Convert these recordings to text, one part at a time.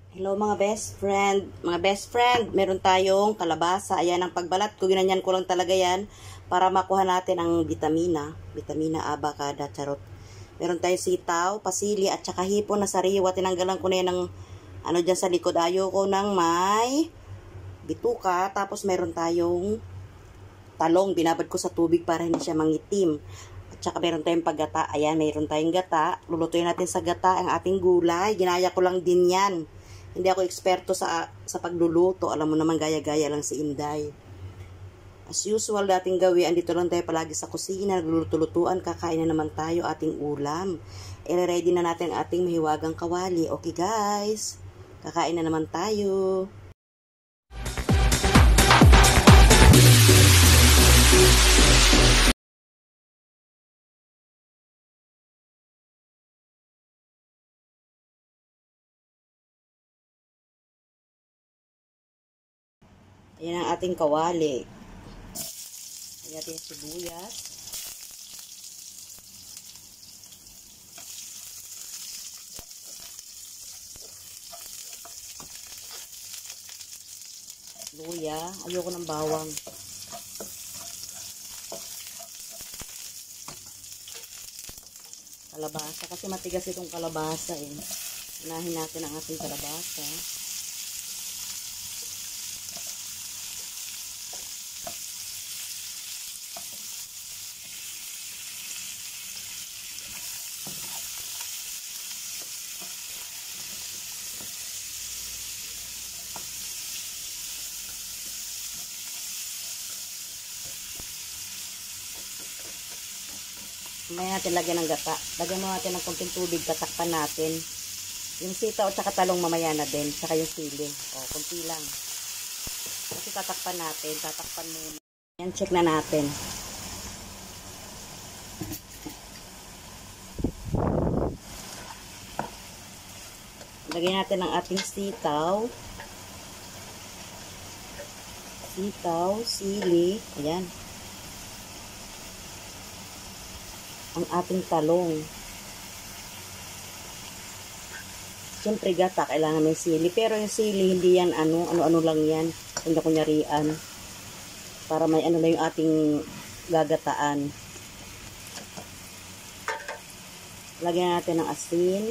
Hello mga best friend. Mga best friend, meron tayong kalabasa. Ayan ang pagbalat ko. Ginanyan ko lang talaga yan para makuha natin ang vitamina. Vitamina A, bakada, charot. Meron tayong sitaw, pasili, at saka hipon na sariwa. Tinanggalan ko na yan ng ano dyan sa likod. Ayoko ng may bituka. Tapos meron tayong talong. Binabad ko sa tubig para hindi siya mangitim. At saka meron tayong paggata. Ayan, meron tayong gata. Lulutuin natin sa gata ang ating gulay. Ginaya ko lang din yan. Hindi ako eksperto sa pagluluto. Alam mo naman, gaya-gaya lang si Inday. As usual, dating gawin, andito lang tayo palagi sa kusina, nagluluto-lutuan, kakain na naman tayo ating ulam. I-ready na natin ating mahiwagang kawali. Okay guys, kakain na naman tayo. Ayan ang ating kawali. Ayan natin sibuyas. Luya. Ayoko ng bawang. Kalabasa. Kasi matigas itong kalabasa eh. Unahin natin ang ating kalabasa. May natin lagyan ng gata. Lagyan mo natin ng konting tubig, tatakpan natin. Yung sitaw at saka talong mamaya na din, saka yung sili. O, konti lang. Kasi tatakpan natin, tatakpan muna. Yan, check na natin. Lagyan natin ang ating sitaw. Sitaw, sili. Ayan. Ang ating talong. Siyempre gata, kailangan may sili. Pero yung sili, hindi yan ano-ano lang yan. Kunya-kunyarian. Para may ano na yung ating gagataan. Lagyan natin ng asin.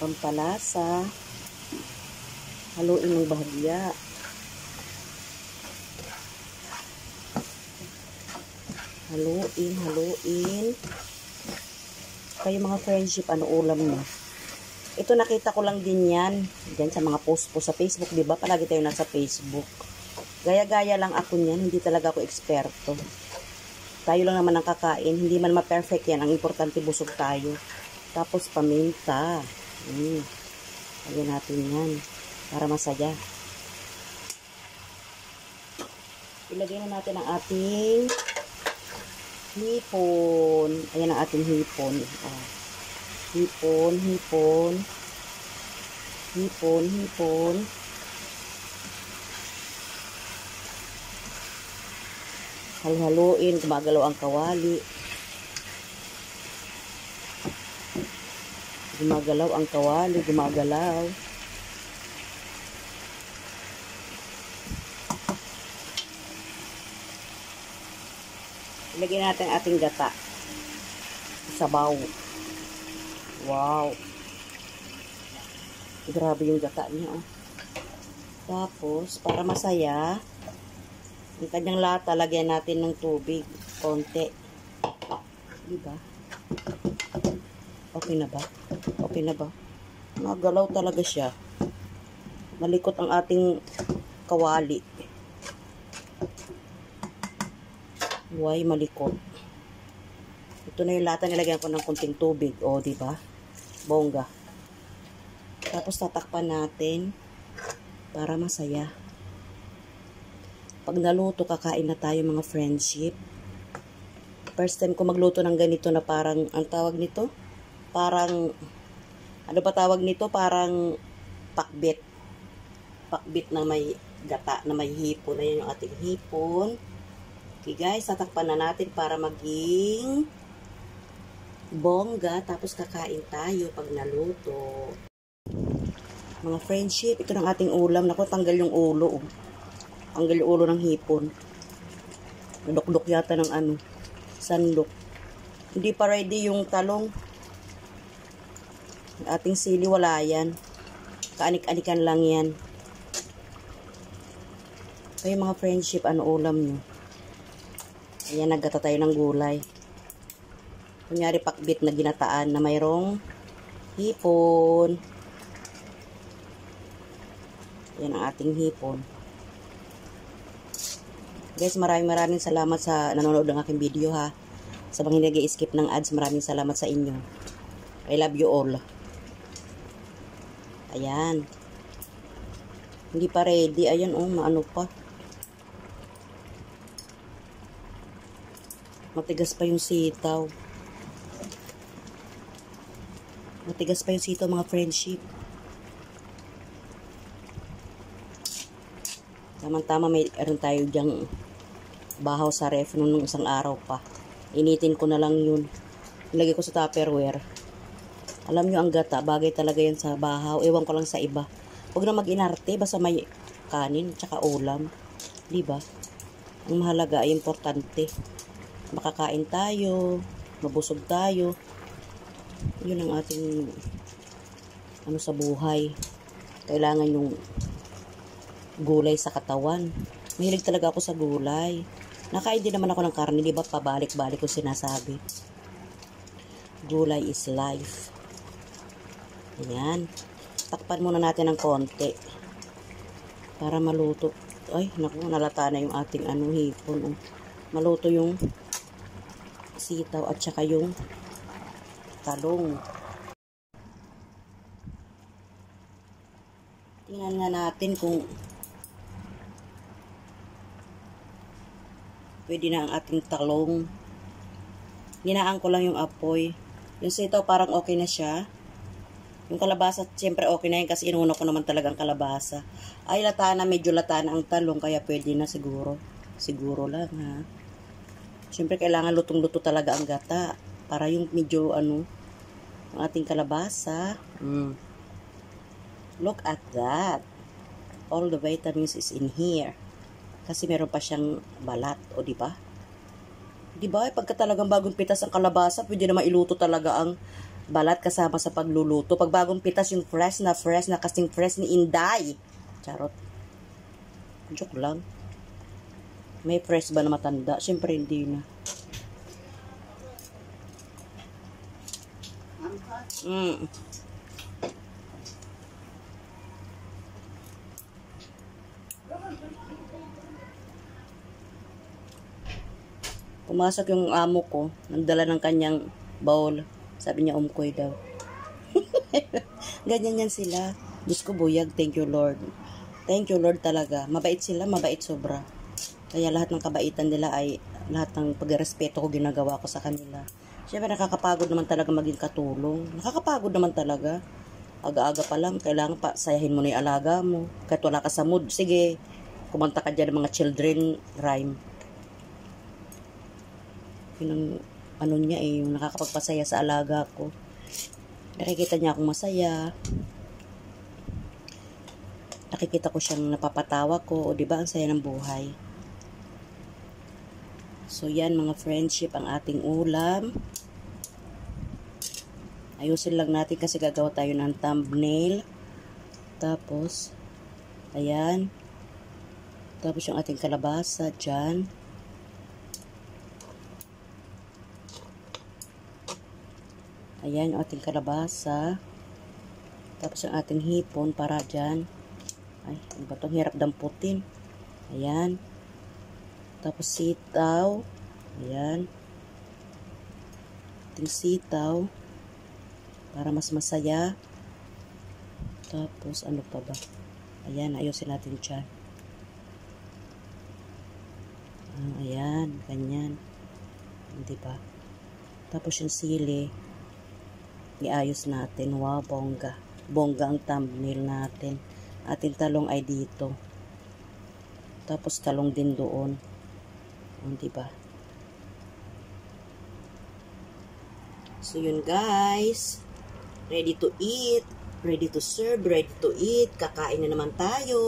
Pampalasa. Haluin ng bahagya. Haluin. Kayo mga friendship, ano ulam nyo? Ito nakita ko lang din yan. Diyan sa mga post po sa Facebook, di ba? Palagi tayo nasa Facebook. Gaya-gaya lang ako niyan. Hindi talaga ako eksperto. Tayo lang naman ang kakain. Hindi man ma-perfect yan. Ang importante busog tayo. Tapos paminta. Lagyan natin yan. Para masaya. Ilagay na natin ang ating hipon. Ayan ang ating hipon. Hipon. Halo-haloin. Gumagalaw ang kawali. Gumagalaw. Ilagay natin ating gata. Sabaw. Wow. Grabe yung gata niya. Oh. Tapos, para masaya, yung kanyang lata, lagyan natin ng tubig. Konti. Diba? Okay na ba? Magalaw talaga siya. Malikot ang ating kawali. Huwag malikot. Ito na yung lata, nilagyan ko ng konting tubig. O, diba? Bongga. Tapos tatakpan natin para masaya. Pag naluto, kakain na tayo mga friendship. First time ko magluto ng ganito na parang, ang tawag nito? Parang, ano ba tawag nito? Parang pakbit. Pakbit na may gata, na may hipon. Ayan yung ating hipon. Okay guys, tatakpan na natin para maging Bongga, tapos kakain tayo pag naluto. Mga friendship, ito ng ating ulam. Naku, tanggal yung ulo. Oh. Tanggal yung ulo ng hipon. Nadukdok yata ng ano, sandok. Hindi pa ready yung talong. Ating sili, wala yan. Kaanik-anikan lang yan. Kaya mga friendship, ano ulam nyo? Ayan, naggata tayo ng gulay. Kunyari, pakbit na ginataan na mayroong hipon. Ayan ang ating hipon. Guys, maraming salamat sa nanonood ng aking video ha. Sa mga hindi nag-skip ng ads, maraming salamat sa inyo. I love you all. Ayan. Hindi pa ready. Ayan, oh, maano pa. Matigas pa yung sitaw. Matigas pa yung sitaw, mga friendship. Tama-tama, mayroon tayo dyang bahaw sa ref nung isang araw pa. Initin ko na lang yun. Ilagay ko sa Tupperware. Alam nyo, ang gata, bagay talaga yan sa bahaw. Ewan ko lang sa iba. Huwag na mag-inarte, basta may kanin, tsaka ulam. Diba? Ang mahalaga ay importante. Makakain tayo, mabusog tayo. Yun ang ating ano sa buhay. Kailangan yung gulay sa katawan. Mahilig talaga ako sa gulay. Nakain din naman ako ng karne, di ba? Pabalik-balik ko sinasabi. Gulay is life. Ayan. Takpan muna natin ng konti para maluto. Ay, naku, nalata na yung ating ano, hipon. Oh. Maluto yung sitaw at saka yung talong. Tingnan nga natin kung pwede na ang ating talong. Ginaan ko lang yung apoy. Yung sitaw parang okay na siya. Yung kalabasa, siyempre okay na yun kasi inuna ko naman talagang kalabasa. Ay, lata na, medyo lata na ang talong, kaya pwede na siguro. Siguro lang, ha. Siyempre, kailangan lutong-luto talaga ang gata. Para yung medyo, ano, ang ating kalabasa. Look at that. All the vitamins is in here. Kasi meron pa siyang balat, o diba? Diba, pagka talagang bagong pitas ang kalabasa, pwede na mailuto talaga ang balat kasama sa pagluluto. Pag bagong pitas yung fresh na kasing fresh ni Inday. Charot. Joke lang. May fresh ba na matanda? Siyempre hindi na. Pumasok yung amo ko. Nagdala ng kanyang bowl. Sabi niya, umkoy daw. Ganyan yan sila. Diyos ko, buyag. Thank you, Lord. Thank you, Lord talaga. Mabait sila, mabait sobra. Kaya lahat ng kabaitan nila ay, lahat ng pagrespeto ko ginagawa ko sa kanila. Siyempre, nakakapagod naman talaga maging katulong. Nakakapagod naman talaga. Aga-aga pa lang, kailangan pa sayahin mo na yung alaga mo. Kahit wala ka sa mood, sige, kumanta ka dyan ng mga children rhyme. Yun ang ano niya eh, yung nakakapagpasaya sa alaga ko. Nakikita niya akong masaya. Nakikita ko siyang napapatawa ko. O diba, ang saya ng buhay. So yan mga friendship, ang ating ulam. Ayusin lang natin kasi gagawa tayo ng thumbnail. Tapos, ayan. Tapos yung ating kalabasa dyan. Ayan yung ating kalabasa. Tapos yung ating hipon para dyan. Ay, ano ba ito? Hirap damputin. Ayan. Tapos sitaw. Ayan. Ating sitaw. Para mas masaya. Tapos ano pa ba? Ayan, ayusin natin dyan. Ayan, ganyan. Hindi ba? Tapos yung sili. Iayos natin. Wow, bongga. Bongga ang thumbnail natin. Ating talong ay dito. Tapos talong din doon. Diba? So yun guys, ready to eat, ready to serve, ready to eat. Kakain na naman tayo.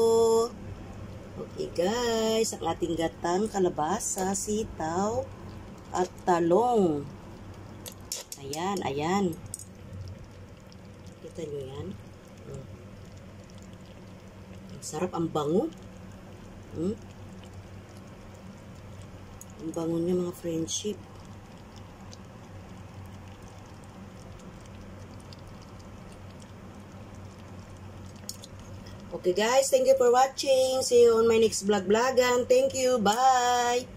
Okay guys, ang ating gatang kalabasa, sitaw, at talong. Ayan, ayan. Kita nyo yan? Ang sarap, ang bango. Ang bango niya mga friendship. Okay guys, thank you for watching. See you on my next vlog. Thank you. Bye!